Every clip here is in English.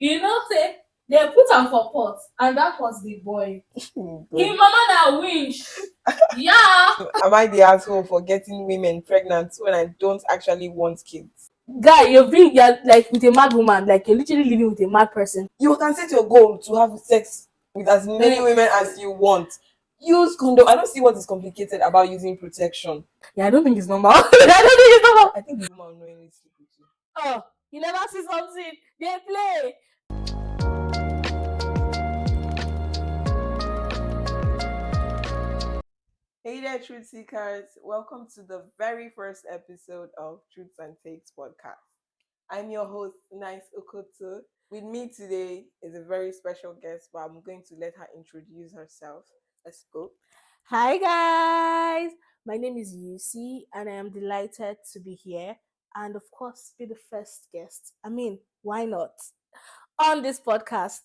say they put am for pot and that pot dey boil. Him mama na winch. Yeah. So am I the asshole for getting women pregnant when I don't actually want kids? Guy, you're like with a mad woman, like you're literally living with a mad person. You can set your goal to have sex with as many women as you want. Use condom. I don't see what is complicated about using protection. Yeah, I don't think it's normal. I don't think it's normal. I think the woman knowingly sleep with you. Oh, you never see something. They play. Hey there, truth seekers. Welcome to the very first episode of Truths and Takes podcast. I'm your host, Nice Okoto. With me today is a very special guest, but I'm going to let her introduce herself. Let's go. Hi guys, my name is Yusi and I am delighted to be here and of course be the first guest. I mean, why not? On this podcast.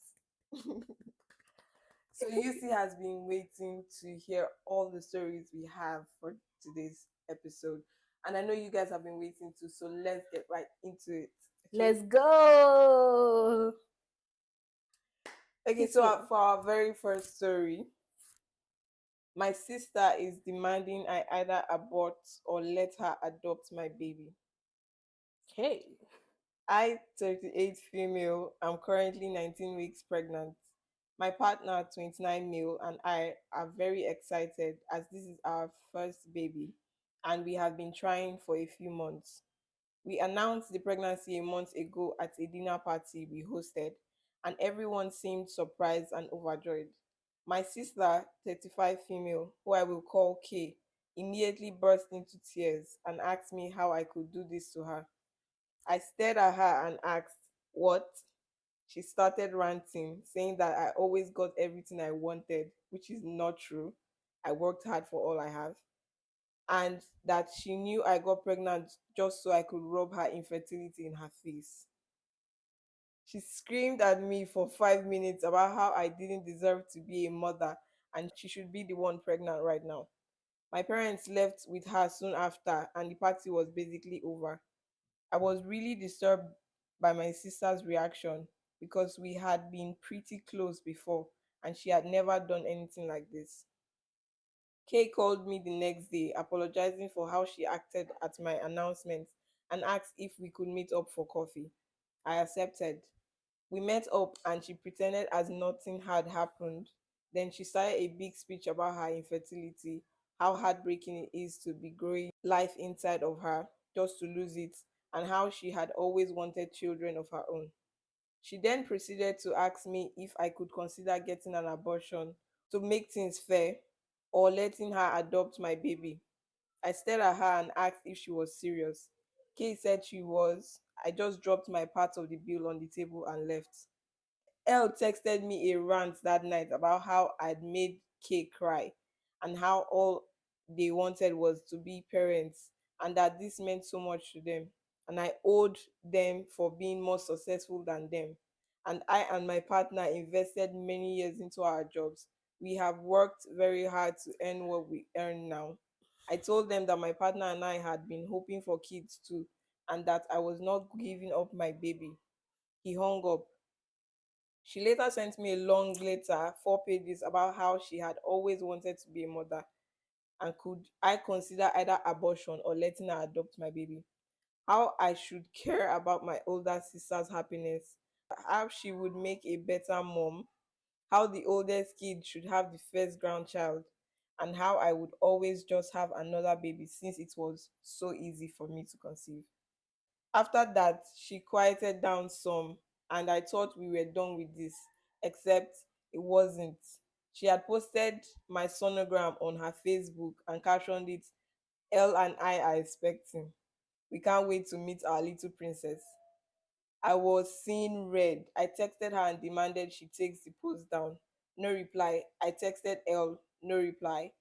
So Yusi has been waiting to hear all the stories we have for today's episode. And I know you guys have been waiting too, so let's get right into it. Okay? Let's go. Okay, so for our very first story, my sister is demanding I either abort or let her adopt my baby. Okay. I, 38 female, am currently 19 weeks pregnant. My partner, 29 male, and I are very excited as this is our first baby and we have been trying for a few months. We announced the pregnancy a month ago at a dinner party we hosted, and everyone seemed surprised and overjoyed. My sister, 35 female, who I will call K, immediately burst into tears and asked me how I could do this to her. I stared at her and asked, "What?" She started ranting, saying that I always got everything I wanted, which is not true. I worked hard for all I have. And that she knew I got pregnant just so I could rub her infertility in her face. She screamed at me for 5 minutes about how I didn't deserve to be a mother and she should be the one pregnant right now. My parents left with her soon after, and the party was basically over. I was really disturbed by my sister's reaction because we had been pretty close before and she had never done anything like this. Kay called me the next day, apologizing for how she acted at my announcement and asked if we could meet up for coffee. I accepted. We met up and she pretended as nothing had happened. Then she started a big speech about her infertility, how heartbreaking it is to be growing life inside of her just to lose it, and how she had always wanted children of her own. She then proceeded to ask me if I could consider getting an abortion to make things fair or letting her adopt my baby. I stared at her and asked if she was serious. Kay said she was. I just dropped my part of the bill on the table and left. Elle texted me a rant that night about how I'd made Kay cry and how all they wanted was to be parents and that this meant so much to them. And I owed them for being more successful than them. And I and my partner invested many years into our jobs. We have worked very hard to earn what we earn now. I told them that my partner and I had been hoping for kids too, and that I was not giving up my baby. He hung up. She later sent me a long letter, 4 pages, about how she had always wanted to be a mother and could I consider either abortion or letting her adopt my baby. How I should care about my older sister's happiness, how she would make a better mom, how the oldest kid should have the first grandchild, and how I would always just have another baby since it was so easy for me to conceive. After that, she quieted down some, and I thought we were done with this, except it wasn't. She had posted my sonogram on her Facebook and captioned it, Elle and I are expecting. We can't wait to meet our little princess. I was seeing red. I texted her and demanded she takes the post down. No reply. I texted Elle. No reply.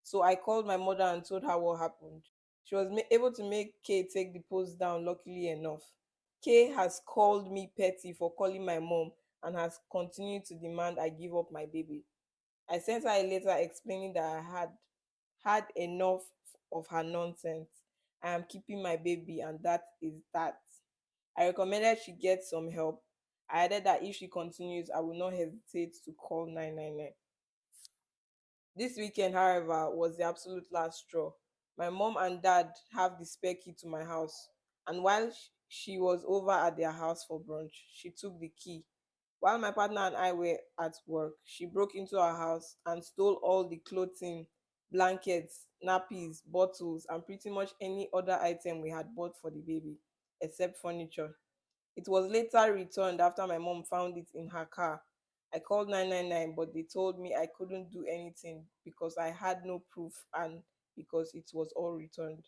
So I called my mother and told her what happened. She was able to make Kay take the post down, luckily enough. Kay has called me petty for calling my mom and has continued to demand I give up my baby. I sent her a letter explaining that I had had enough of her nonsense. I am keeping my baby, and that is that. I recommended she get some help. I added that if she continues, I will not hesitate to call 999. This weekend, however, was the absolute last straw. My mom and dad have the spare key to my house, and while she was over at their house for brunch, she took the key. While my partner and I were at work, she broke into our house and stole all the clothing, blankets, nappies, bottles, and pretty much any other item we had bought for the baby, except furniture. It was later returned after my mom found it in her car. I called 999, but they told me I couldn't do anything because I had no proof and because it was all returned.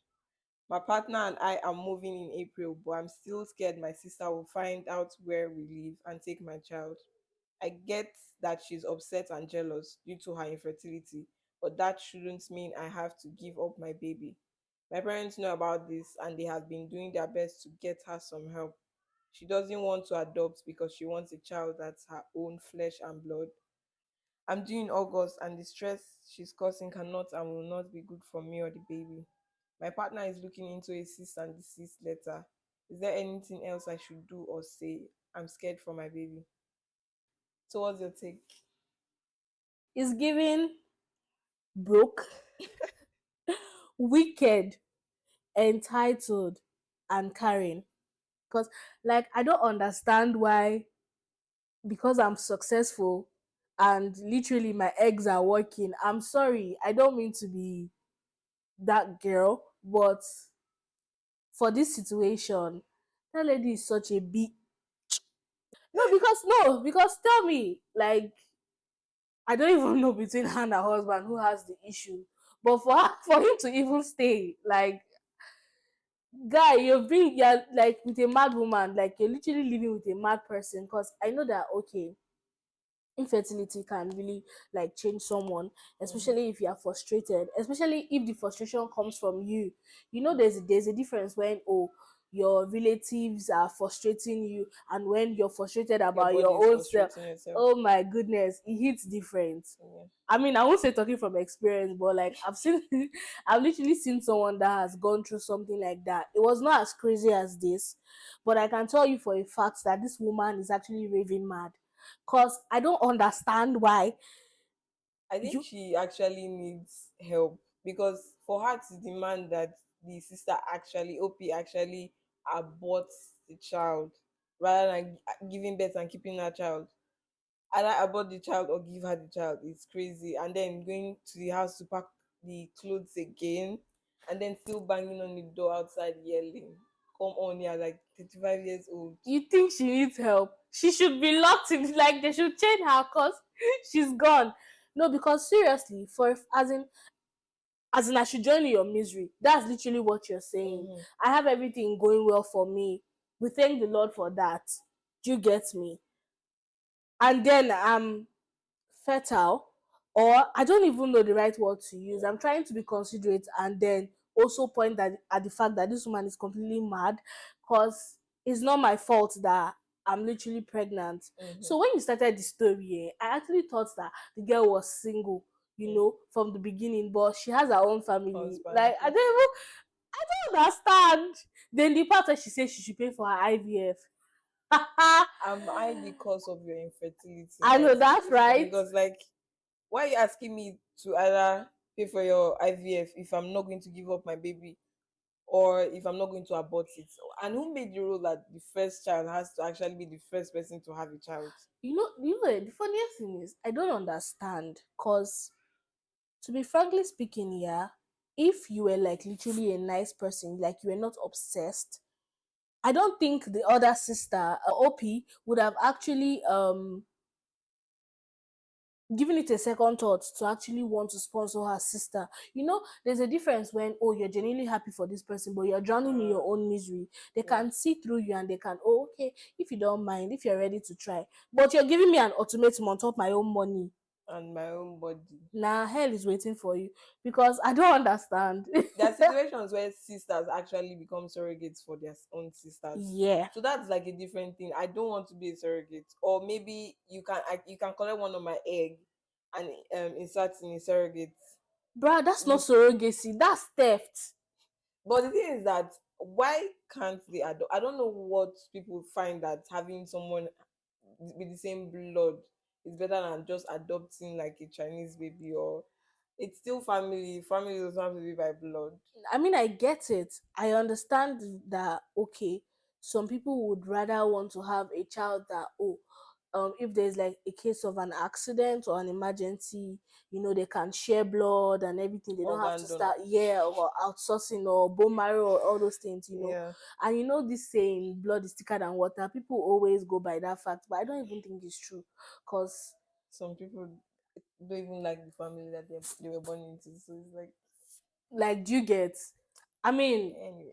My partner and I are moving in April, but I'm still scared my sister will find out where we live and take my child. I get that she's upset and jealous due to her infertility, but that shouldn't mean I have to give up my baby. My parents know about this and they have been doing their best to get her some help. She doesn't want to adopt because she wants a child that's her own flesh and blood. I'm due in August and the stress she's causing cannot and will not be good for me or the baby. My partner is looking into a cease and desist letter. Is there anything else I should do or say? I'm scared for my baby. So what's your take? It's giving broke, wicked, entitled, and caring. Because, like, I don't understand why, because I'm successful and literally my eggs are working. I'm sorry, I don't mean to be that girl, but for this situation, that lady is such a big. No, because tell me, like, I don't even know between her and her husband who has the issue. But for him to even stay, like, guy, you're like with a mad woman, like you're literally living with a mad person. Because I know that, okay, infertility can really like change someone, Mm-hmm. especially if you are frustrated, especially if the frustration comes from you. You know, there's a difference when, oh, your relatives are frustrating you, and when you're frustrated Your about body your is own self. frustrating yourself. Oh my goodness, it hits different. Yeah. I mean, I won't say talking from experience, but like I've seen, I've literally seen someone that has gone through something like that. It was not as crazy as this, but I can tell you for a fact that this woman is actually raving mad. Cause I don't understand why I think you she actually needs help because for her to demand that the sister actually, OP actually aborts the child rather than giving birth and keeping her child, either abort the child or give her the child, it's crazy. And then going to the house to pack the clothes again and then still banging on the door outside yelling, come on, you're like 35 years old. you think she needs help. She should be locked in, like they should chain her cause she's gone. No, because seriously, for as in I should join your misery. That's literally what you're saying. Mm-hmm. I have everything going well for me. We thank the Lord for that. Do you get me? And then I'm fertile, or I don't even know the right word to use. I'm trying to be considerate and then also point at the fact that this woman is completely mad, because it's not my fault that I'm literally pregnant. Mm-hmm. So when you started the story, I actually thought that the girl was single, from the beginning, but she has her own family. Husband, Like, yes. I don't understand. Then the part where she says she should pay for her IVF. Am I the cause of your infertility I now? know that's right. Because, like, why are you asking me to either pay for your IVF if I'm not going to give up my baby or if I'm not going to abort it? And who made the rule that the first child has to actually be the first person to have a child? The funniest thing is I don't understand. Cause to be frankly speaking, yeah, if you were like literally a nice person, like you were not obsessed, I don't think the other sister, OP, would have actually giving it a second thought to actually want to sponsor her sister. There's a difference when, oh, you're genuinely happy for this person, but you're drowning in Uh, your own misery. They yeah, can see through you and they can, oh, okay, if you don't mind, if you're ready to try. But you're giving me an ultimatum on top of my own money. and my own body. Nah, hell is waiting for you because I don't understand. There are situations where sisters actually become surrogates for their own sisters. Yeah. So that's like a different thing. I don't want to be a surrogate, or maybe you can collect one of my egg and insert in a surrogate. Bruh, that's not With surrogacy, that's theft. But the thing is that why can't they adopt? I don't know what people find that having someone with the same blood is better than just adopting like a Chinese baby. Or it's still family. Family doesn't have to be by blood. I mean, I get it. I understand that, okay, some people would rather want to have a child that, oh, if there's like a case of an accident or an emergency, they can share blood and everything. They don't have to Organ start, donor. yeah, or outsourcing or bone marrow or all those things. Yeah. And this saying, blood is thicker than water. People always go by that fact, but I don't even think it's true. Because, Some people don't even like the family that they were born into. So it's like, like, do you get? I mean, anyway.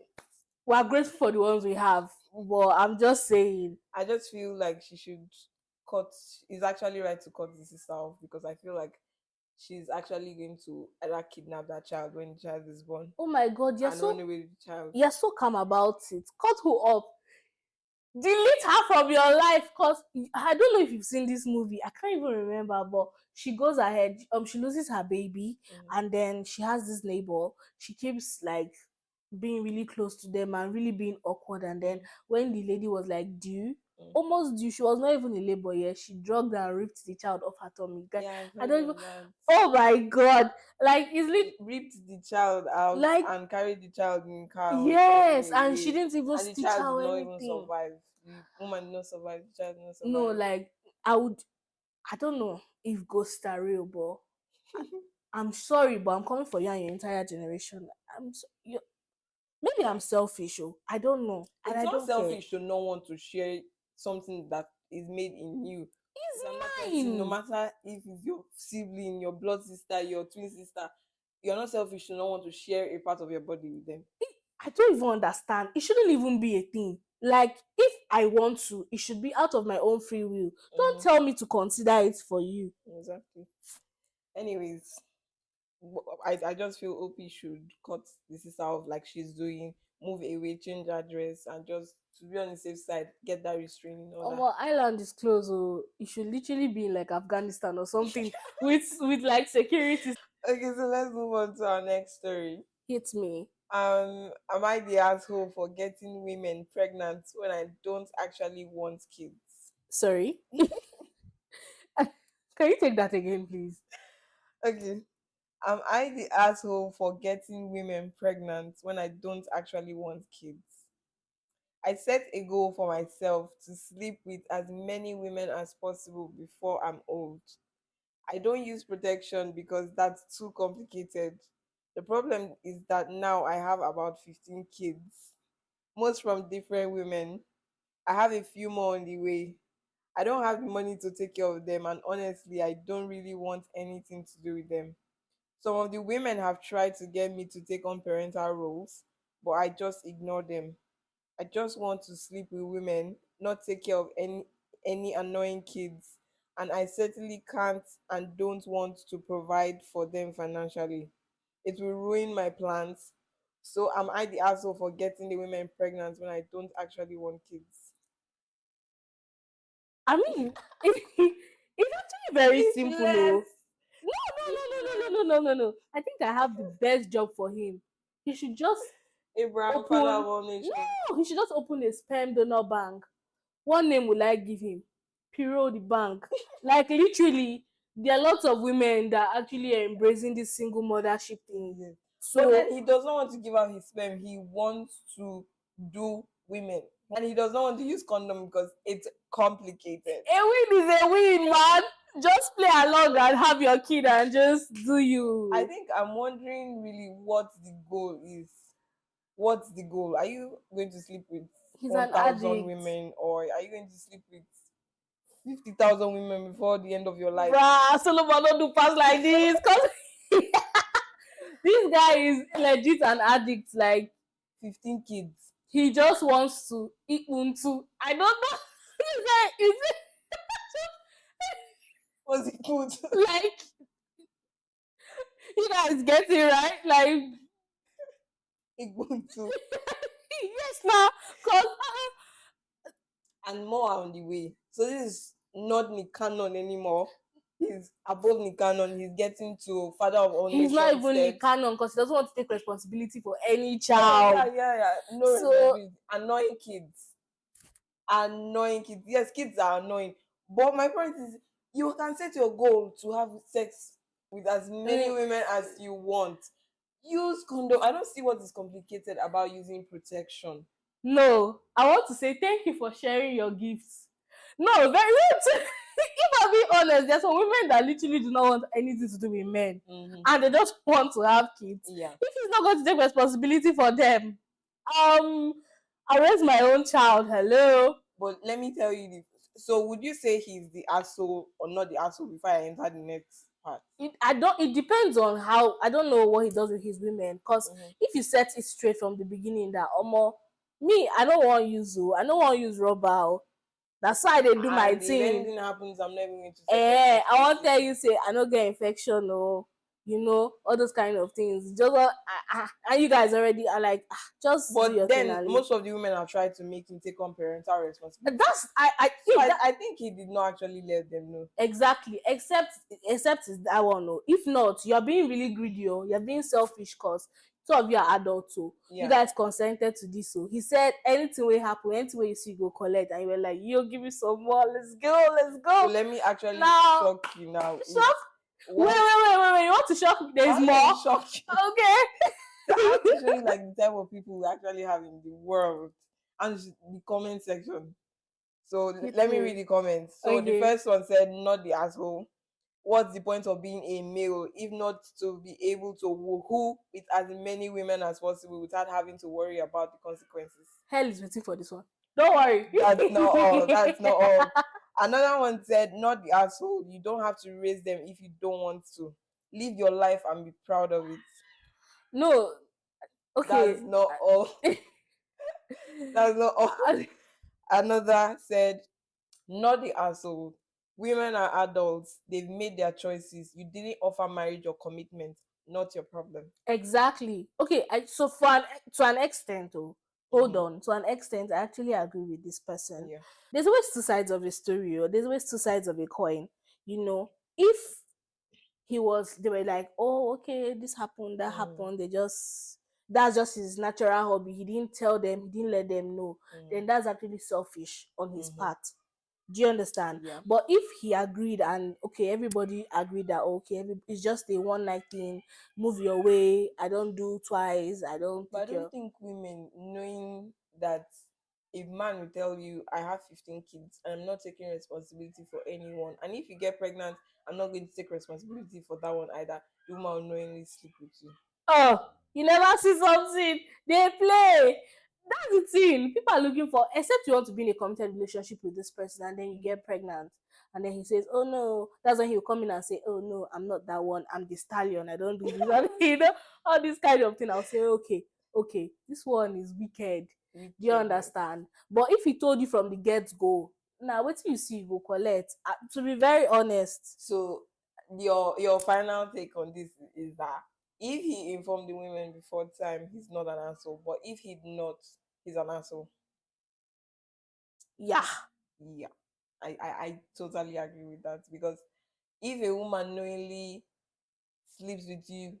we're grateful for the ones we have, but I'm just saying. I just feel like she should cut. It's actually right to cut the sister off, because I feel like she's actually going to either kidnap that child when the child is born Oh my God, and run away with the child. you're so calm about it. Cut who up? Delete her from your life, cause I don't know if you've seen this movie. I can't even remember, but she goes ahead. She loses her baby, Mm. and then she has this neighbor. She keeps like being really close to them and really being awkward. And then when the lady was like due, almost due, she was not even in labor yet. She drugged and ripped the child off her tummy. Yeah, I've I heard don't even. of that. Oh my God! Like, it's Ripped the child out like, and carried the child in car or yes, something and she away. didn't even And the stitch child her did or not even anything. survive. The woman did not survive. The child did not No, survive. like, I don't know if ghosts are real, but I'm sorry, but I'm coming for you and your entire generation. Maybe I'm selfish, I don't know, and It's I not don't care. selfish to not want to share something that is made in you It's with another person, no mine. matter if it's your sibling, your blood sister, your twin sister. You're not selfish to not want to share a part of your body with them. I don't even understand. It shouldn't even be a thing. Like, if I want to, it should be out of my own free will. Don't tell me to consider it for you. Exactly. Anyways, I just feel OP should cut the sister off like she's doing, move away, change address, and just to be on the safe side, get that restraining order. Our island is closed, so it should literally be in like Afghanistan or something with like security. Okay, so let's move on to our next story. Hit me. Am I the asshole for getting women pregnant when I don't actually want kids? Sorry. Can you take that again, please? Okay. Am I the asshole for getting women pregnant when I don't actually want kids? I set a goal for myself to sleep with as many women as possible before I'm old. I don't use protection because that's too complicated. The problem is that now I have about 15 kids, most from different women. I have a few more on the way. I don't have the money to take care of them, and honestly, I don't really want anything to do with them. Some of the women have tried to get me to take on parental roles, but I just ignore them. I just want to sleep with women, not take care of any annoying kids, and I certainly can't and don't want to provide for them financially. It will ruin my plans. So am I the asshole for getting the women pregnant when I don't actually want kids? I mean, it's actually very It's simple. less. Oh. No, no, It's no, no, no, less. no, no, no, no. I think I have the best job for him. He should just Abraham, father of open. all nations. No, he should just open a sperm donor bank. What name will I give him? Piro the bank. Like, literally, there are lots of women that actually are embracing this single mothership thing. Yes. But So, then he does not want to give out his sperm. He wants to do women. And he does not want to use condom because it's complicated. a win is a win, man. Just play along and have your kid and just do you. I think I'm wondering really what the goal is. What's the goal? Are you going to sleep with He's an 1,000 addict. women, or are you going to sleep with 50,000 women before the end of your life? Bruh, Solomon don't do pass like this. Cause this guy is legit an addict. Like, 15 kids. he just wants to eat unto. I don't know. Is it What's it called? like, you guys get it right? Like, Ubuntu. yes, now, cause And more are on the way. So this is not Nick Cannon anymore. He's above Nick Cannon. He's getting to father of all he's nations not even in steps. canon because he doesn't want to take responsibility for any Yeah, child. yeah. No So responsibility. Annoying kids. Annoying kids. Yes, kids are annoying. But my point is, you can set your goal to have sex with as many Mm, women as you want. Use condom. I don't see what is complicated about using protection. no, I want to say thank you for sharing your gifts. No, very rude. If I'm being honest, there's some women that literally do not want anything to do with men, and they just want to have kids. Yeah. If he's not going to take responsibility for them, I raise my own child. Hello. But let me tell you this. So would you say he's the asshole or not the asshole before I enter the next part? It depends on how. I don't know what he does with his women, because if you set it straight from the beginning that me, I don't want to use I don't want to use rubber. That's why they do my And if thing. anything happens, I'm never going to take I want to tell you, say I don't get infection or all those kind of things. Just and you guys already are like, just do your But thing then and leave. most of the women have tried to make him take on parental responsibility. That's So I think he did not actually let them know. exactly, except is that one. No, if not, you are being really greedy. You're being selfish, cause two of you are adults. So Yeah. you guys consented to this. So he said anything will happen, anything will you see, go collect, and you were like, yo, give me some more. Let's go. So let me actually Now, shock you now. shock. Wait. You want to shock me? There's more. Shock you. Okay. So I have to show you like the type of people we actually have in the world and the comment section. So let me read the comments. So the first one said, not the asshole. What's the point of being a male if not to be able to woohoo with as many women as possible without having to worry about the consequences? Hell is waiting for this one. Don't worry. That's not all. That's not all. Another one said, not the asshole. You don't have to raise them if you don't want to. Live your life and be proud of it. No. Okay. That's not all. That's not all. Another said, not the asshole. Women are adults. They've made their choices. You didn't offer marriage or commitment. Not your problem. Exactly. Okay. So to an extent, hold on. To an extent, I actually agree with this person. Yeah. There's always two sides of a story, or there's always two sides of a coin. If they were like, oh, okay, this happened, that happened. That's just his natural hobby. He didn't tell them, he didn't let them know. Then that's actually selfish on his part. Do you understand? Yeah. But if he agreed and okay, everybody agreed that okay, it's just a one night thing, move your way. I don't do twice. I don't. But I don't think women knowing that a man will tell you, I have 15 kids and I'm not taking responsibility for anyone. And if you get pregnant, I'm not going to take responsibility for that one either. The woman will knowingly sleep with you. Oh, you never see something. They play. That's the thing. People are looking for, except you want to be in a committed relationship with this person and then you get pregnant. And then he says, oh no. That's when he'll come in and say, oh no, I'm not that one. I'm the stallion. I don't do this. And, all this kind of thing. I'll say, okay, this one is wicked. Do you understand? But if he told you from the get-go, now wait till you see, you go collect. To be very honest. So your final take on this is that if he informed the women before time, he's not an asshole. But if he'd not, he's an asshole. Yeah. I totally agree with that, because if a woman knowingly sleeps with you,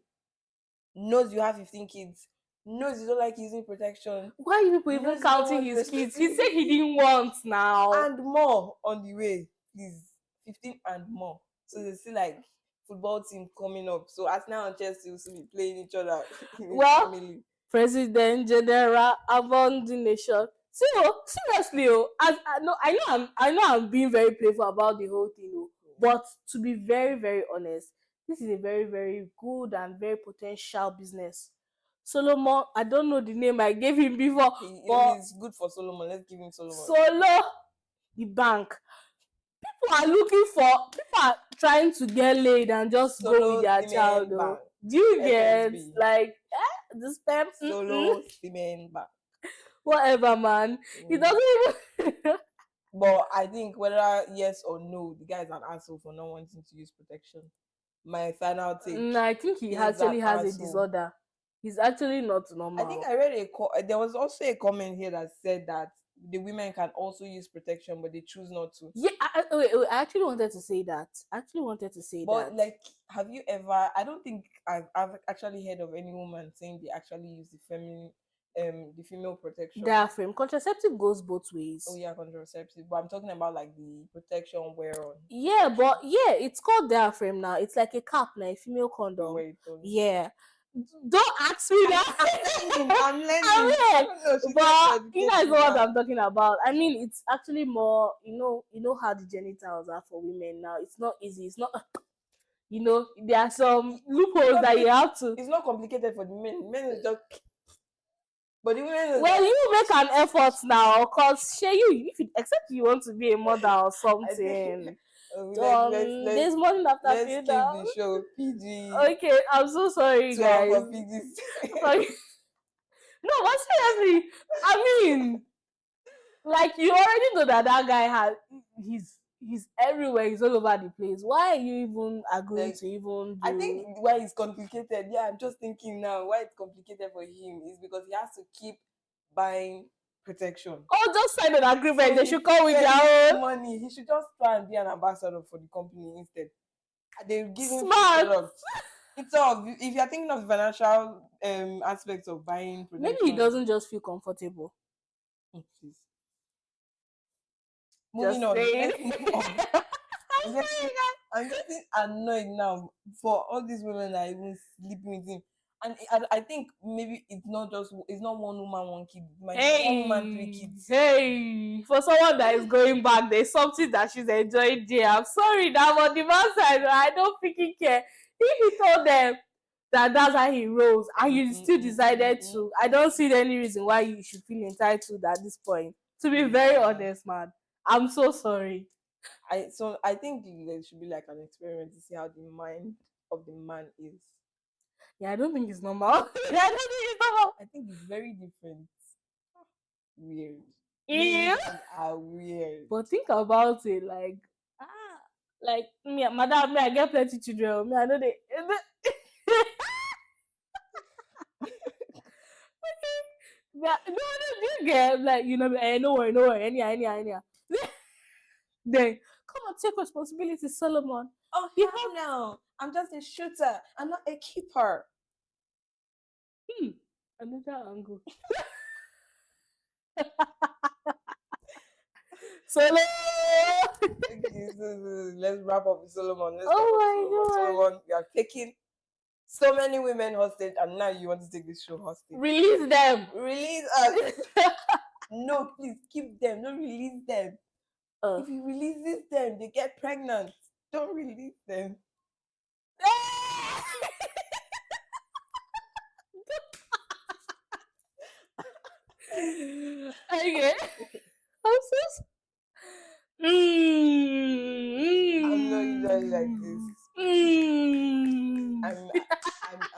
knows you have 15 kids, knows you don't like using protection, why are you people even counting his kids? He said he didn't want now. And more on the way, please. 15 and more. So there's still like football team coming up. So Arsenal and Chelsea will still be playing each other in family. President General among the nation. Seriously, I know I'm being very playful about the whole thing, but to be very, very honest, this is a very, very good and very potential business. Solomon, I don't know the name I gave him before, but he's good for Solomon. Let's give him Solomon. The bank. People are trying to get laid and just go with their child. Do you get like the sperm? Solo semen bank. Whatever, man. It doesn't even. But I think whether yes or no, the guy is an asshole for not wanting to use protection. My final take. No, I think he actually has a disorder. He's actually not normal. I think I read there was also a comment here that said that the women can also use protection, but they choose not to. Yeah, I actually wanted to say that. But like, have you ever? I don't think I've actually heard of any woman saying they actually use the female protection. Diaphragm. Contraceptive goes both Oh ways. yeah, contraceptive. But I'm talking about like the protection wear on. Yeah, but yeah, it's called diaphragm now. It's like a cap now, a female The condom. way it on. Yeah. Don't ask me that. I'm learning. I I mean, don't know. She but gets you guys know what now. I'm talking about. I mean, it's actually more, you know how the genitals are for women now. It's not easy. It's not, there are some loopholes that you have to. It's not complicated for the men. Men is just. But the women is Well, like, you make an effort now, cause share you if you, except you want to be a mother or I think something. let's There's morning after let's pay keep now. the show PG Okay, I'm so sorry, to our guys. for PGs. Sorry. No, but seriously, I mean, like you already know that guy has he's everywhere. He's all over the place. Why are you even agreeing Like, to even I do? think why it's complicated. Yeah, I'm just thinking now why it's complicated for him is because he has to keep buying protection. Oh, just sign an agreement. So They should come with spends their own. money. He should just try and be an ambassador for the company instead. They give him free Smart. products. It's all if you're thinking of the financial aspects of buying protection. Maybe he doesn't just feel comfortable. Oh, please. Moving on. Saying. Let's move on. I'm getting annoyed now for all these women that are even sleeping with him. And I think maybe it's not one woman, one kid. It might be one woman, three kids. Hey, for someone that is going back, there's something that she's enjoying there. I'm sorry that on the man side, I don't freaking care. If he told them that that's how he rolls and you still decided to, I don't see any reason why you should feel entitled at this point. To be very honest, man, I'm so sorry. I think there should be like an experiment to see how the mind of the man is. Yeah, I don't think it's normal. I don't think it's normal. I think it's very different. Weird. Yeah. Men are weird. But think about it, like me, madam, me, I get plenty children. Me, I know they. Yeah, no, you get like no worry, any. Then come and take responsibility, Solomon. Oh, you have now. I'm just a shooter. I'm not a keeper. Another angle. Solomon. Okay, so let's wrap up with Solomon. Oh my God. Solomon, you are taking so many women hostage, and now you want to take this show hostage. Release them. Release us. No, please keep them. Don't release them. If you release them, they get pregnant. Don't release them. Okay. I'm so. I'm not usually like this.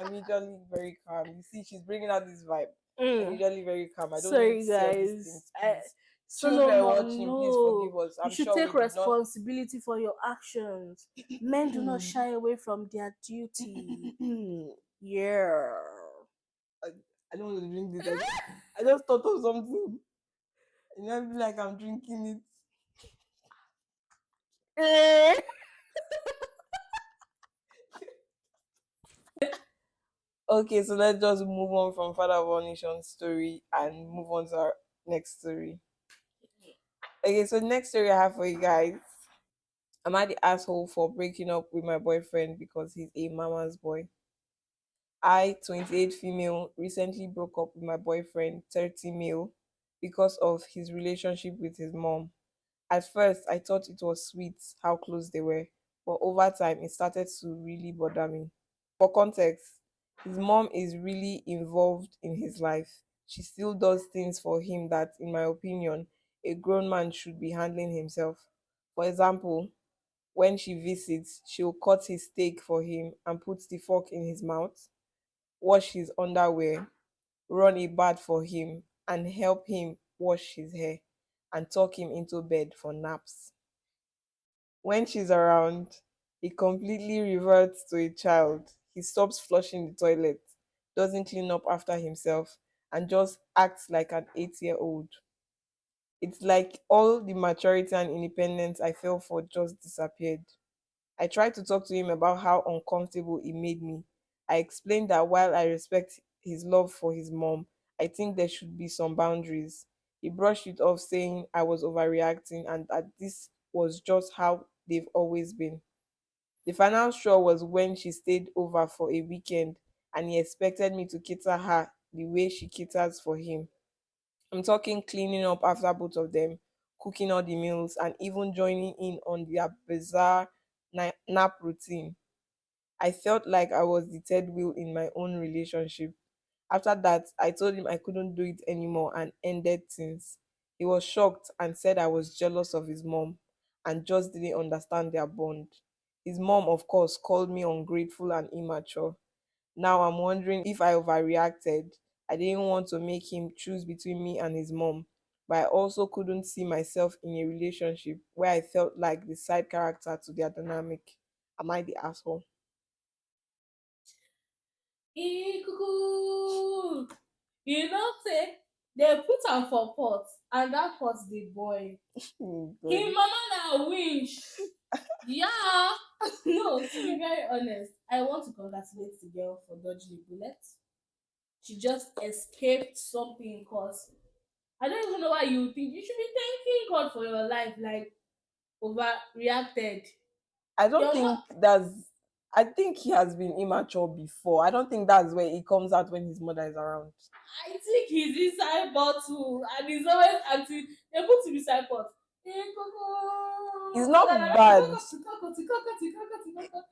I'm usually very calm. You see, she's bringing out this vibe. I'm usually very calm. I don't Sorry, need to say all these guys. things. Please. Solomon, Children watching, no. please forgive us. I'm You should sure take we did not. responsibility for your actions. Men do not shy away from their duty. Yeah. I don't want to drink this. I just thought of something. And I feel like I'm drinking it. Okay, so let's just move on from Father of All Nations story and move on to our next story. Okay, so next story I have for you guys. Am I the asshole for breaking up with my boyfriend because he's a mama's boy? I, 28 female, recently broke up with my boyfriend, 30 male, because of his relationship with his mom. At first, I thought it was sweet how close they were, but over time, it started to really bother me. For context, his mom is really involved in his life. She still does things for him that, in my opinion, a grown man should be handling himself. For example, when she visits, she'll cut his steak for him and put the fork in his mouth, wash his underwear, run a bath for him, and help him wash his hair and tuck him into bed for naps. When she's around, he completely reverts to a child. He stops flushing the toilet, doesn't clean up after himself, and just acts like an 8-year-old. It's like all the maturity and independence I fell for just disappeared. I tried to talk to him about how uncomfortable it made me. I explained that while I respect his love for his mom, I think there should be some boundaries. He brushed it off, saying I was overreacting and that this was just how they've always been. The final straw was when she stayed over for a weekend and he expected me to cater her the way she caters for him. I'm talking cleaning up after both of them, cooking all the meals, and even joining in on their bizarre nap routine. I felt like I was the third wheel in my own relationship. After that, I told him I couldn't do it anymore and ended things. He was shocked and said I was jealous of his mom and just didn't understand their bond. His mom, of course, called me ungrateful and immature. Now I'm wondering if I overreacted. I didn't want to make him choose between me and his mom, but I also couldn't see myself in a relationship where I felt like the side character to their dynamic. Am I the asshole? Ikuku. You know, say they put am for pot and that pot dey boil. Oh, Him God. mama na winch. Yeah. No, to be very honest, I want to congratulate the girl for dodging a bullet. She just escaped something cause I don't even know why you think you should be thanking God for your life, like overreacted. I don't Your mom, think that's. I think he has been immature before. I don't think that's where it comes out when his mother is around. I think he's inside bottle and he's always until they put him inside pot. It's not bad.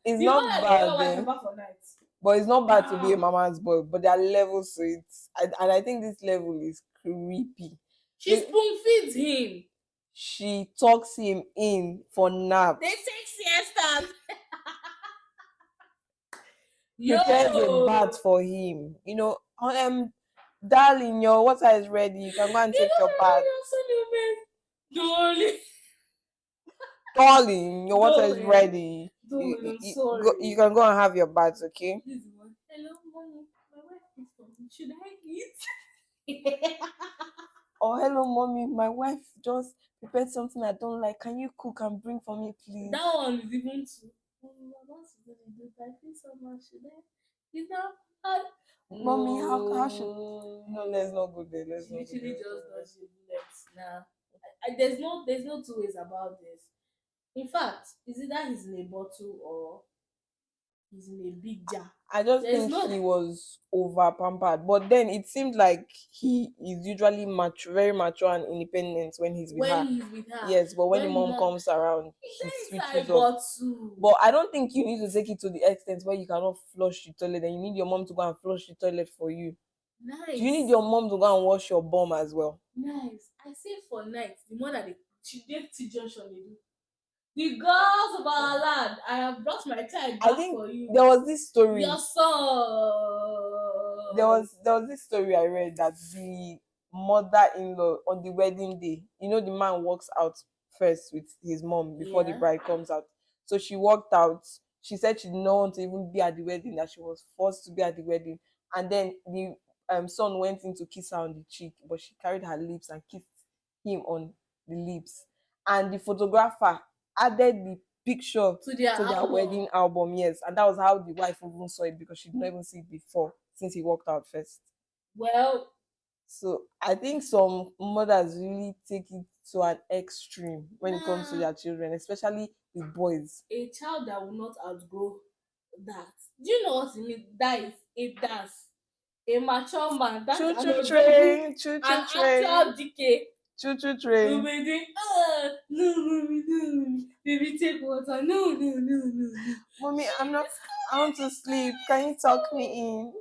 It's The not mother dey bad, never wipe eh? pepper for night. But it's not bad to be a Yeah. mama's boy. But there are levels to it, and I think this level is creepy. She They, spoon feeds him. she talks him in for They naps, take siestas. prepares a bath Yo! for him. Darling, your water is ready. You can go and You take know your they bath. don't have so new men. Darling, your water is Darling. ready. Darling, I'm You sorry. can go and have your bath, okay? This is one. Hello, mommy. My wife is for me. Should I eat? Oh, hello, mommy. My wife just prepared something I don't like. Can you cook and bring for me, please? That one is even too. Mommy, I'm not supposed to do that. I feel so much. Should I? Is that hard? Mommy, how should. No. No, let's not go there. Let's She not go literally there. just dodged the bullets. Nah. There's no two ways about this. In fact, is either he's in a bottle or he's in a big jar. I just There's think no he was over pampered. But then it seemed like he is usually very mature and independent when he's with when her. he's with her. Yes, but when the When the mom mom comes around, is he inside switches up. bottle. But I don't think you need to take it to the extent where you cannot flush the toilet and you need your mom to go and flush the toilet for you. Do you need Nice. your mom to go and wash your bum as well? Nice. I say for night, the more that she did T junction they do. The girls of our land, I have brought my child I back think for you. there was this story. Your son. There was this story I read that the mother-in-law on the wedding day, the man walks out first with his mom before the Yeah. bride comes out. So she walked out. She said she did not want to even be at the wedding, that she was forced to be at the wedding. And then the son went in to kiss her on the cheek, but she carried her lips and kissed him on the lips. And the photographer added the picture To their to their album. wedding album, yes. And that was how the wife even saw it because she did not even see it before since he walked out first. Well, So I think some mothers really take it to an extreme when it comes to nah, their children, especially with boys. a child that will not outgrow that. Do you know what it means? That is a dance. A mature man. That's Choo an choo odogu, train, choo choo an train, actual decay. choo choo Will train. be doing, no, mommy, no, mommy. Baby, take water. No, no, no, no, no. Mommy, She is I want to sleep. Can you tuck me in?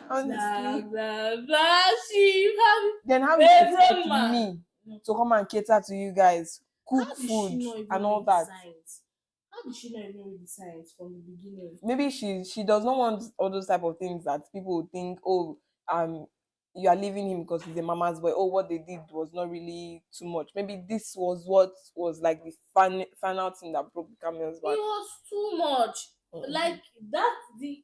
I want to blah, sleep. blah, blah. She have Then how you expect Hebron man. me to come and cater to you guys, cook How did she food not even and all read the that? signs? How did she not even read the signs from the beginning? Maybe she does not want all those type of things that people would think, oh, you are leaving him because he's a mama's boy. Oh, what they did was not really too much. Maybe this was what was like the final thing that broke the camel's It back. was too much. Mhm. Like that, the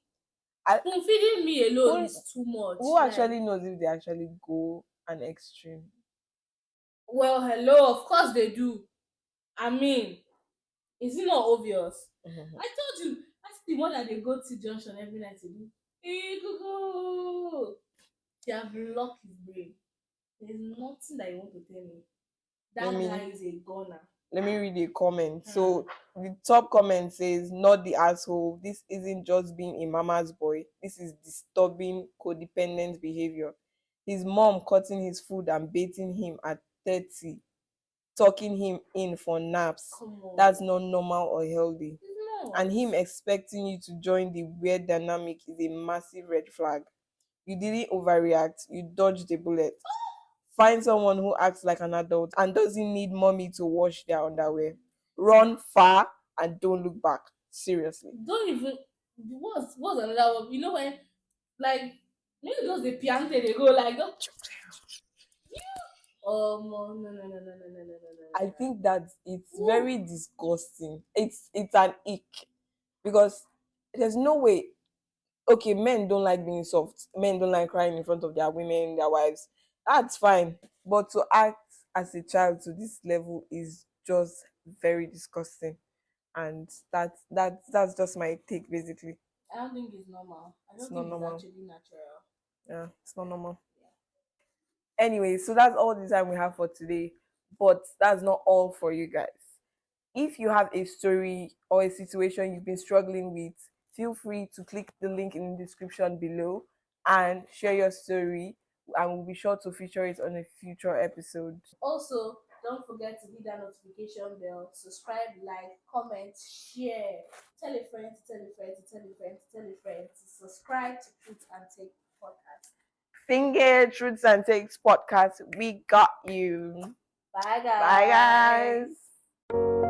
I, spoon feeding me alone who, is too much. who Like, actually knows if they actually go an extreme? well, hello, of course they do. I mean, is it not obvious? Mhm. I told you, that's the one that they go to junction every night to do. Hey, go, go. They have locked his brain. There's nothing that you want to tell me. Let That me guy is a goner. let me read a comment. Hmm. So the top comment says, "Not the asshole. This isn't just being a mama's boy. This is disturbing codependent behavior. His mom cutting his food and baiting him at 30, talking him in for naps. Come That's on. not normal or healthy. It's And not. him expecting you to join the weird dynamic is a massive red flag. You didn't overreact. You dodged the bullet. Find someone who acts like an adult and doesn't need mommy to wash their underwear. Run far and don't look back. Seriously." Don't even. What's another one? You know when, like, maybe those the piante they go like, oh, no, no, no, no, no, no, no, no, no, I no. think that it's Woo. very disgusting. It's an ick because there's no way. Okay, men don't like being soft. Men don't like crying in front of their women, their wives. That's fine. But to act as a child to this level is just very disgusting. And that's just my take basically. I don't think it's normal. I It's don't not think it's normal. actually natural. Yeah, it's not normal. Yeah. Anyway, so that's all the time we have for today. But that's not all for you guys. If you have a story or a situation you've been struggling with, feel free to click the link in the description below and share your story, and we'll be sure to feature it on a future episode. Also, don't forget to hit that notification bell, subscribe, like, comment, share, tell a friend, tell a friend, tell a friend, tell a friend to subscribe to Truth and Take podcast. Finger Truths and Takes podcast. We got you. Bye, Bye, guys. guys.